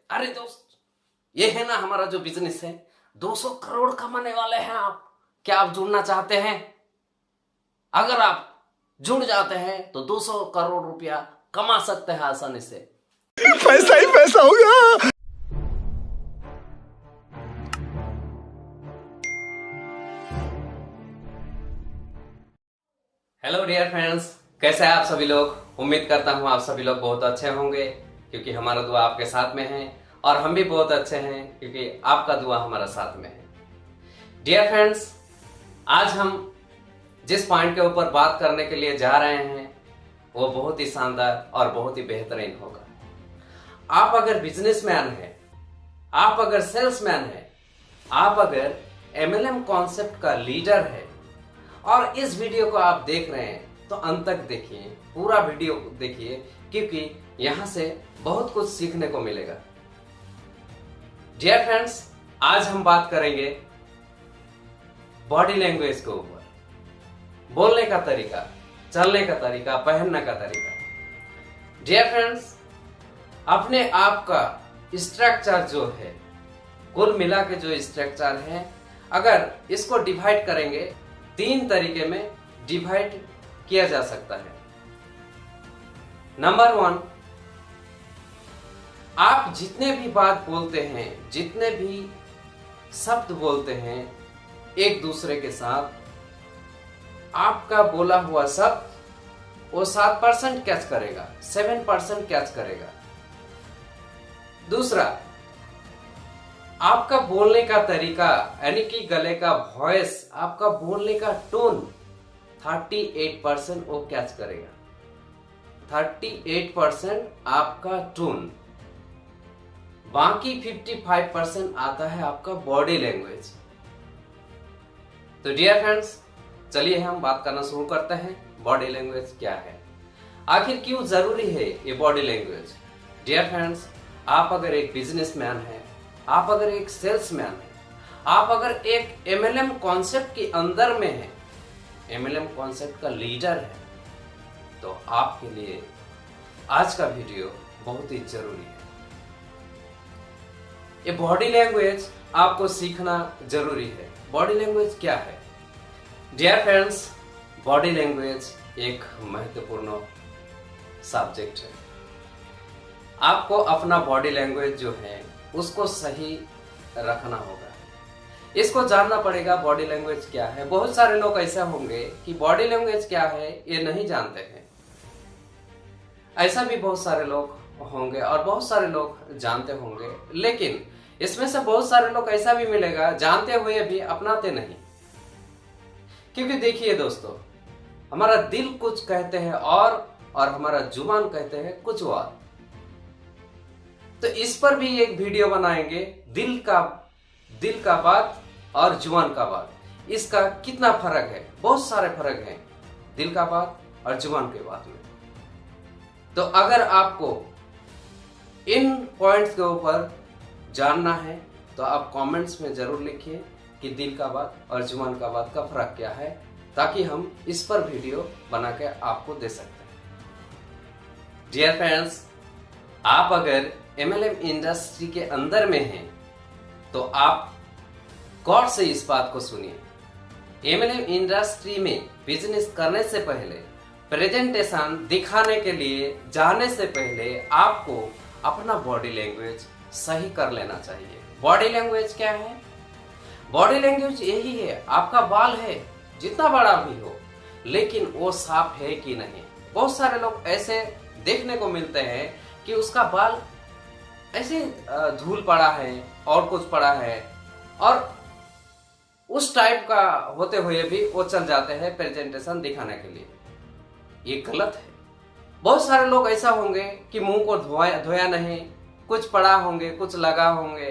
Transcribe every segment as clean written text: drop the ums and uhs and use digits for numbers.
अरे दोस्त, ये है ना हमारा जो बिजनेस है, 200 करोड़ कमाने वाले हैं आप। क्या आप जुड़ना चाहते हैं? अगर आप जुड़ जाते हैं तो 200 करोड़ रुपया कमा सकते हैं आसानी से। पैसा ही पैसा होगा। हेलो डियर फ्रेंड्स, कैसे हैं आप सभी लोग? उम्मीद करता हूं आप सभी लोग बहुत अच्छे होंगे, क्योंकि हमारा दुआ आपके साथ में है और हम भी बहुत अच्छे हैं क्योंकि आपका दुआ हमारा साथ में है। डियर फ्रेंड्स, आज हम जिस पॉइंट के ऊपर बात करने के लिए जा रहे हैं वो बहुत ही शानदार और बहुत ही बेहतरीन होगा। आप अगर बिजनेसमैन हैं, आप अगर सेल्समैन हैं, आप अगर MLM कॉन्सेप्ट का लीडर है और इस वीडियो को आप देख रहे हैं तो अंत तक देखिए, पूरा वीडियो देखिए, क्योंकि यहां से बहुत कुछ सीखने को मिलेगा। डियर फ्रेंड्स, आज हम बात करेंगे बॉडी लैंग्वेज के ऊपर, बोलने का तरीका, चलने का तरीका, पहनने का तरीका। डियर फ्रेंड्स, अपने आप का स्ट्रक्चर जो है, कुल मिला के जो स्ट्रक्चर है, अगर इसको डिवाइड करेंगे 3 तरीके में डिवाइड किया जा सकता है। नंबर 1, आप जितने भी बात बोलते हैं, जितने भी शब्द बोलते हैं एक दूसरे के साथ, आपका बोला हुआ शब्द वो 7% कैच करेगा, 7% कैच करेगा। दूसरा, आपका बोलने का तरीका यानी कि गले का वॉइस, आपका बोलने का टोन 38% वो कैच करेगा। 38% आपका टोन, बाकी 55% आता है आपका बॉडी लैंग्वेज। तो डियर फ्रेंड्स, चलिए हम बात करना शुरू करते हैं। बॉडी लैंग्वेज क्या है, आखिर क्यों जरूरी है ये बॉडी लैंग्वेज? डियर फ्रेंड्स, आप अगर एक बिजनेसमैन है, आप अगर एक सेल्समैन है, आप अगर एक MLM कॉन्सेप्ट के अंदर में है, MLM कॉन्सेप्ट का लीडर है, तो आपके लिए आज का वीडियो बहुत ही जरूरी है। ये बॉडी लैंग्वेज आपको सीखना जरूरी है। बॉडी लैंग्वेज क्या है? डियर फ्रेंड्स, बॉडी लैंग्वेज एक महत्वपूर्ण सब्जेक्ट है। आपको अपना बॉडी लैंग्वेज जो है उसको सही रखना होगा, इसको जानना पड़ेगा बॉडी लैंग्वेज क्या है। बहुत सारे लोग ऐसे होंगे कि बॉडी लैंग्वेज क्या है ये नहीं जानते हैं। ऐसा भी बहुत सारे लोग होंगे और बहुत सारे लोग जानते होंगे, लेकिन इसमें से बहुत सारे लोग ऐसा भी मिलेगा जानते हुए भी अपनाते नहीं। क्योंकि देखिए दोस्तों, हमारा दिल कुछ कहते हैं और हमारा जुबान कहते हैं कुछ और। तो इस पर भी एक वीडियो बनाएंगे, दिल का बात और जुबान का बात, इसका कितना फर्क है। बहुत सारे फर्क हैं दिल का बात और जुबान के बात में। तो अगर आपको इन पॉइंट्स के ऊपर जानना है तो आप कमेंट्स में जरूर लिखिए कि दिल का बात और जुबान का बात का फर्क क्या है, ताकि हम इस पर वीडियो बना के आपको दे सकते हैं। डियर फ्रेंड्स, आप अगर MLM इंडस्ट्री के अंदर में हैं तो आप गौर से इस बात को सुनिए। MLM इंडस्ट्री में बिजनेस करने से पहले, प्रेजेंटेशन दिखाने के लिए जाने से पहले आपको अपना बॉडी लैंग्वेज सही कर लेना चाहिए। बॉडी लैंग्वेज क्या है? बॉडी लैंग्वेज यही है, आपका बाल है जितना बड़ा भी हो, लेकिन वो साफ है कि नहीं। बहुत सारे लोग ऐसे देखने को मिलते हैं कि उसका बाल ऐसे धूल पड़ा है और कुछ पड़ा है, और उस टाइप का होते हुए भी वो चल जाते हैं प्रेजेंटेशन दिखाने के लिए। ये गलत है। बहुत सारे लोग ऐसा होंगे कि मुंह को धोया नहीं, कुछ पड़ा होंगे, कुछ लगा होंगे।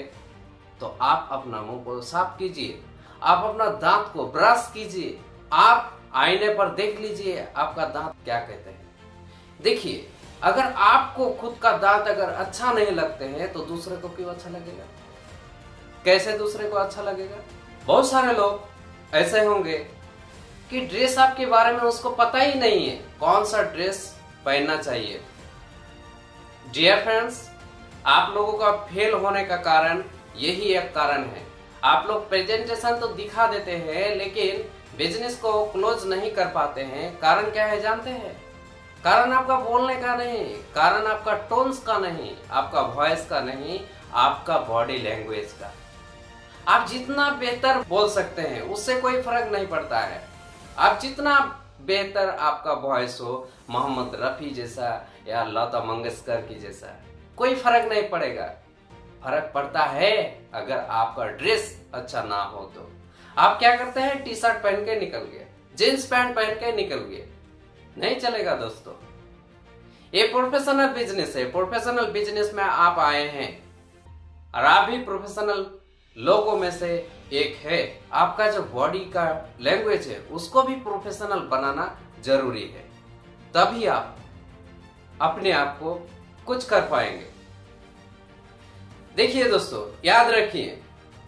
तो आप अपना मुंह को साफ कीजिए, आप अपना दांत को ब्रश कीजिए, आप आईने पर देख लीजिए आपका दांत क्या कहते हैं। देखिए, अगर आपको खुद का दांत अगर अच्छा नहीं लगते हैं तो दूसरे को क्यों अच्छा लगेगा? कैसे दूसरे को अच्छा लगेगा? बहुत सारे लोग ऐसे होंगे कि ड्रेस आपके बारे में उसको पता ही नहीं है, कौन सा ड्रेस पहनना चाहिए। डियर फ्रेंड्स, आप लोगों का फेल होने का कारण यही एक कारण है। आप लोग प्रेजेंटेशन तो दिखा देते हैं लेकिन बिजनेस को क्लोज नहीं कर पाते हैं। कारण क्या है जानते हैं? कारण आपका बोलने का नहीं, कारण आपका टोन्स का नहीं, आपका वॉइस का नहीं, आपका बॉडी लैंग्वेज का। आप जितना बेहतर बोल सकते हैं उससे कोई फर्क नहीं पड़ता है। आप जितना बेहतर आपका वॉइस हो, मोहम्मद रफी जैसा या लता मंगेशकर की जैसा, कोई फर्क नहीं पड़ेगा। फर्क पड़ता है अगर आपका ड्रेस अच्छा ना हो तो। आप क्या करते हैं? टी शर्ट पहन के निकल गए, जींस पैंट पहन के निकल गए, नहीं चलेगा दोस्तों। ये प्रोफेशनल बिजनेस है। प्रोफेशनल बिजनेस में आप आए हैं और आप भी प्रोफेशनल लोगों में से एक है। आपका जो बॉडी का लैंग्वेज है उसको भी प्रोफेशनल बनाना जरूरी है, तभी आप अपने आप को कुछ कर पाएंगे। देखिए दोस्तों, याद रखिए,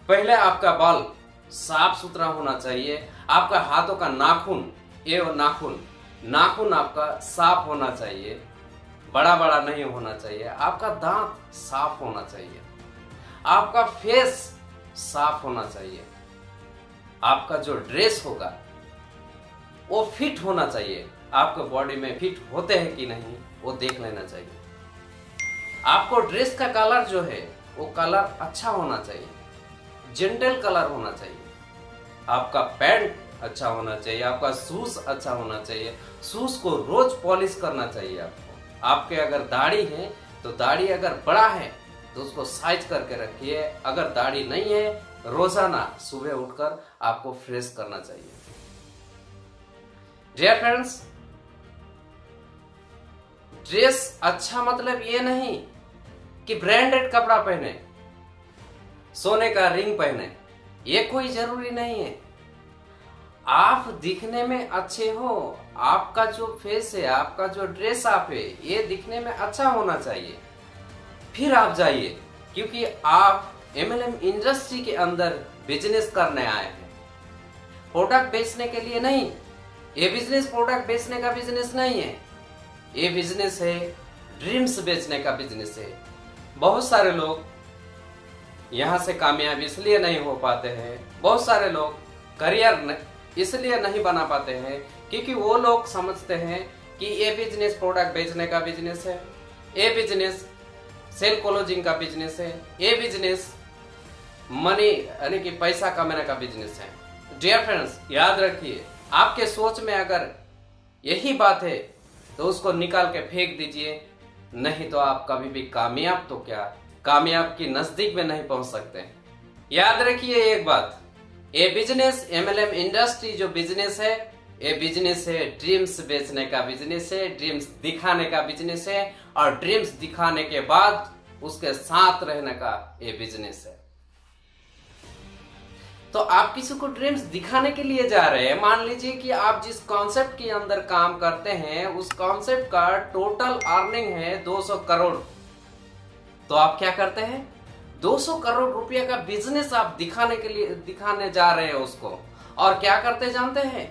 पहले आपका बाल साफ सुथरा होना चाहिए। आपका हाथों का नाखून, ये नाखून आपका साफ होना चाहिए, बड़ा बड़ा नहीं होना चाहिए। आपका दांत साफ होना चाहिए। आपका फेस साफ होना चाहिए। आपका जो ड्रेस होगा वो फिट होना चाहिए। आपके बॉडी में फिट होते हैं कि नहीं वो देख लेना चाहिए। आपको ड्रेस का कलर जो है वो कलर अच्छा होना चाहिए, जेंटल कलर होना चाहिए। आपका पैंट अच्छा होना चाहिए, आपका शूज अच्छा होना चाहिए। शूज को रोज पॉलिश करना चाहिए आपको। आपके अगर दाढ़ी है तो दाढ़ी अगर बड़ा है तो उसको साइज करके रखिए। अगर दाढ़ी नहीं है, रोजाना सुबह उठकर आपको फ्रेश करना चाहिए। डियर फ्रेंड्स, ड्रेस अच्छा मतलब ये नहीं कि ब्रांडेड कपड़ा पहने, सोने का रिंग पहने, ये कोई जरूरी नहीं है। आप दिखने में अच्छे हो, आपका जो फेस है, आपका जो ड्रेस आप है, ये दिखने में अच्छा होना चाहिए, फिर आप जाइए। क्योंकि आप MLM इंडस्ट्री के अंदर बिजनेस करने आए हैं, प्रोडक्ट बेचने के लिए नहीं। ये बिजनेस प्रोडक्ट बेचने का बिजनेस नहीं है, ये बिजनेस है ड्रीम्स बेचने का बिजनेस है। बहुत सारे लोग यहाँ से कामयाब इसलिए नहीं हो पाते हैं, बहुत सारे लोग करियर इसलिए नहीं बना पाते हैं क्योंकि वो लोग समझते हैं कि ये बिजनेस प्रोडक्ट बेचने का बिजनेस है, ये बिजनेस सेल क्लोजिंग का बिजनेस है, ये बिजनेस मनी यानी कि पैसा कमाने का बिजनेस है। डियर फ्रेंड्स, याद रखिए, आपके सोच में अगर यही बात है तो उसको निकाल के फेंक दीजिए, नहीं तो आप कभी भी कामयाब तो क्या, कामयाब की नजदीक में नहीं पहुंच सकते। याद रखिए एक बात, ये बिजनेस MLM इंडस्ट्री जो बिजनेस है, ये बिजनेस है ड्रीम्स बेचने का बिजनेस है, ड्रीम्स दिखाने का बिजनेस है, और ड्रीम्स दिखाने के बाद उसके साथ रहने का ये बिजनेस है। तो आप किसी को ड्रीम्स दिखाने के लिए जा रहे हैं। मान लीजिए कि आप जिस कॉन्सेप्ट के अंदर काम करते हैं उस कॉन्सेप्ट का टोटल अर्निंग है 200 करोड़, तो आप क्या करते हैं? 200 करोड़ रुपए का बिजनेस आप दिखाने जा रहे हैं उसको। और क्या करते जानते हैं?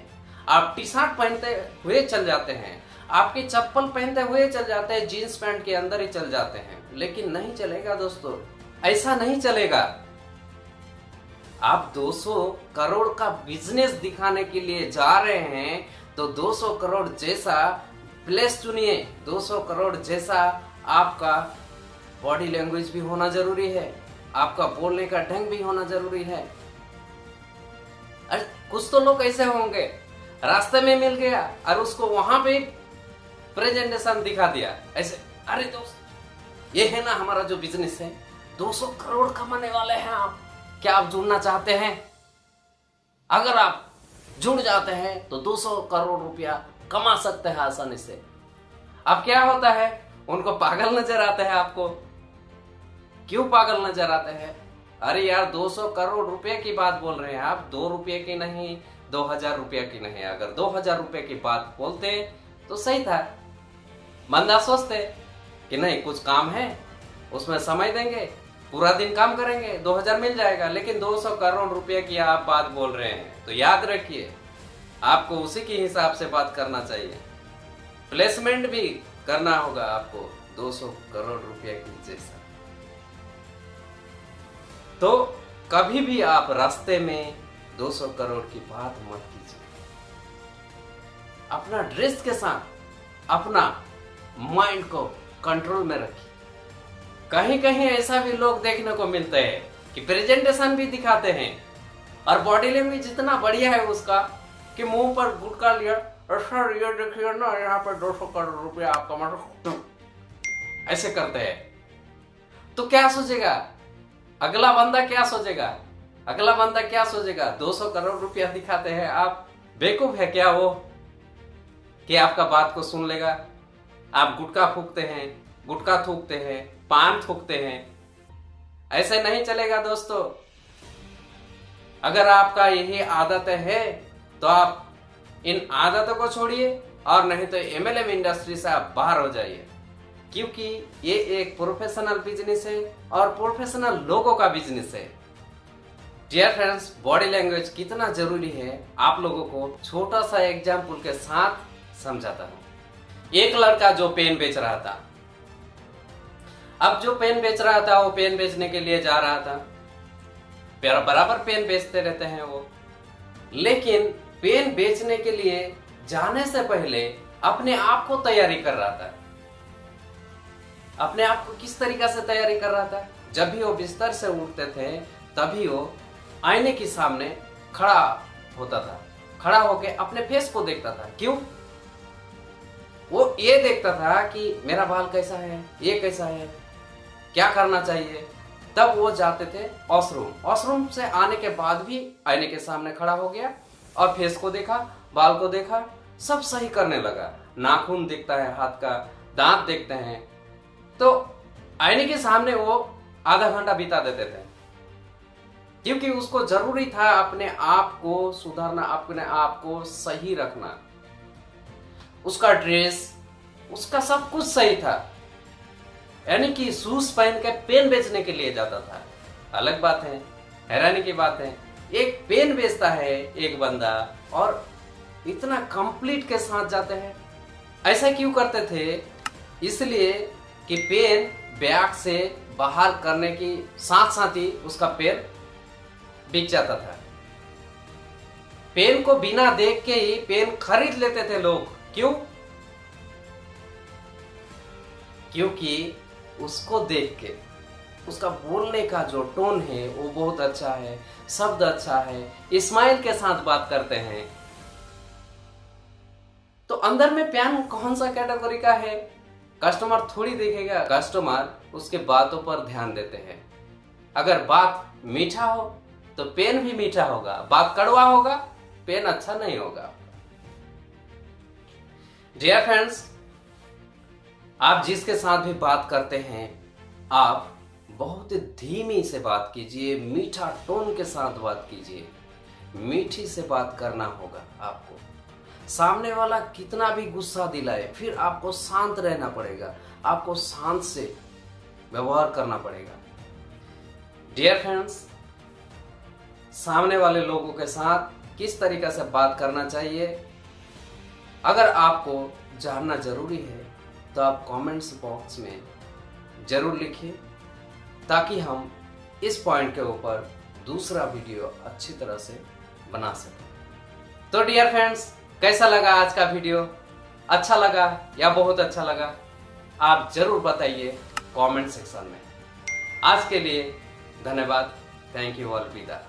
आप टी शर्ट पहनते हुए चल जाते हैं, आपके चप्पल पहनते हुए चल जाते हैं, जीन्स पैंट के अंदर ही चल जाते हैं। लेकिन नहीं चलेगा दोस्तों, ऐसा नहीं चलेगा। आप 200 करोड़ का बिजनेस दिखाने के लिए जा रहे हैं तो 200 करोड़ जैसा प्लेस चुनिए, 200 करोड़ जैसा आपका बॉडी लैंग्वेज भी होना जरूरी है, आपका बोलने का ढंग भी होना जरूरी है। अरे कुछ तो लोग ऐसे होंगे, रास्ते में मिल गया और उसको वहां पे प्रेजेंटेशन दिखा दिया ऐसे, अरे दोस्त ये है ना हमारा जो बिजनेस है, 200 करोड़ कमाने वाले हैं आप, क्या आप जुड़ना चाहते हैं? अगर आप जुड़ जाते हैं तो 200 करोड़ रुपया कमा सकते हैं आसानी से। अब क्या होता है, उनको पागल नजर आते हैं। आपको क्यों पागल नजर आते हैं? अरे यार 200 करोड़ रुपए की बात बोल रहे हैं आप, 2 रुपये की नहीं, 2000 रुपये की नहीं। अगर 2000 रुपये की बात बोलते तो सही था, बंदा सोचते कि नहीं कुछ काम है उसमें समय देंगे, पूरा दिन काम करेंगे, 2000 मिल जाएगा। लेकिन 200 करोड़ रुपए की आप बात बोल रहे हैं, तो याद रखिए आपको उसी के हिसाब से बात करना चाहिए। प्लेसमेंट भी करना होगा आपको 200 करोड़ रुपए की जैसा। तो कभी भी आप रास्ते में 200 करोड़ की बात मत कीजिए। अपना ड्रेस के साथ अपना माइंड को कंट्रोल में रखिए। कहीं कहीं ऐसा भी लोग देखने को मिलते हैं कि प्रेजेंटेशन भी दिखाते हैं और बॉडी लैंग्वेज इतना बढ़िया है उसका कि मुंह पर गुटका लिया, सर ये देखिए ना, यहाँ पर 200 करोड़ रुपया आप कमा सकते हो, ऐसे करते हैं। तो क्या सोचेगा अगला बंदा, क्या सोचेगा अगला बंदा, क्या सोचेगा? 200 करोड़ रुपया दिखाते हैं, आप बेवकूफ है क्या वो कि आपका बात को सुन लेगा? आप गुटखा फूकते हैं, गुटखा थूकते हैं, पान थूकते हैं, ऐसे नहीं चलेगा दोस्तों। अगर आपका यही आदत है तो आप इन आदतों को छोड़िए और नहीं तो MLM इंडस्ट्री से आप बाहर हो जाइए, क्योंकि ये एक प्रोफेशनल बिजनेस है और प्रोफेशनल लोगों का बिजनेस है। डियर फ्रेंड्स, बॉडी लैंग्वेज कितना जरूरी है आप लोगों को छोटा सा एग्जाम्पल के साथ समझाता हूं। एक लड़का जो पेन बेच रहा था, अब जो पेन बेच रहा था वो पेन बेचने के लिए जा रहा था, बराबर पेन बेचते रहते हैं वो, लेकिन पेन बेचने के लिए जाने से पहले अपने आप को तैयारी कर रहा था। अपने आप को किस तरीका से तैयारी कर रहा था? जब भी वो बिस्तर से उठते थे तभी वो आईने के सामने खड़ा होता था, खड़ा होके अपने फेस को देखता था। क्यों? वो ये देखता था कि मेरा बाल कैसा है, ये कैसा है, क्या करना चाहिए। तब वो जाते थे वॉशरूम, वॉशरूम से आने के बाद भी आईने के सामने खड़ा हो गया और फेस को देखा, बाल को देखा, सब सही करने लगा। नाखून दिखता है हाथ का, दांत देखते हैं, तो आईने के सामने वो आधा घंटा बिता देते थे, क्योंकि उसको जरूरी था अपने आप को सुधारना, अपने आप को सही रखना। उसका ड्रेस, उसका सब कुछ सही था, यानी कि शूज पहन के पेन बेचने के लिए जाता था। अलग बात है, हैरानी की बात है, एक पेन बेचता है एक बंदा और इतना कंप्लीट के साथ जाते हैं। ऐसा क्यों करते थे? इसलिए कि पेन बैग से बाहर करने की साथ साथ ही उसका पेन बिक जाता था। पेन को बिना देख के ही पेन खरीद लेते थे लोग। क्यों? क्योंकि उसको देख के उसका बोलने का जो टोन है वो बहुत अच्छा है, शब्द अच्छा है, स्माइल के साथ बात करते हैं। तो अंदर में पेन कौन सा कैटेगरी का है कस्टमर थोड़ी देखेगा, कस्टमर उसके बातों पर ध्यान देते हैं। अगर बात मीठा हो तो पेन भी मीठा होगा, बात कड़वा होगा पेन अच्छा नहीं होगा। डियर फ्रेंड्स, आप जिसके साथ भी बात करते हैं आप बहुत धीमी से बात कीजिए, मीठा टोन के साथ बात कीजिए, मीठी से बात करना होगा आपको। सामने वाला कितना भी गुस्सा दिलाए फिर आपको शांत रहना पड़ेगा, आपको शांत से व्यवहार करना पड़ेगा। डियर फ्रेंड्स, सामने वाले लोगों के साथ किस तरीके से बात करना चाहिए अगर आपको जानना जरूरी है तो आप कमेंट्स बॉक्स में जरूर लिखिए, ताकि हम इस पॉइंट के ऊपर दूसरा वीडियो अच्छी तरह से बना सकें। तो डियर फ्रेंड्स, कैसा लगा आज का वीडियो? अच्छा लगा या बहुत अच्छा लगा? आप जरूर बताइए कमेंट सेक्शन में। आज के लिए धन्यवाद। Thank you all. विदा।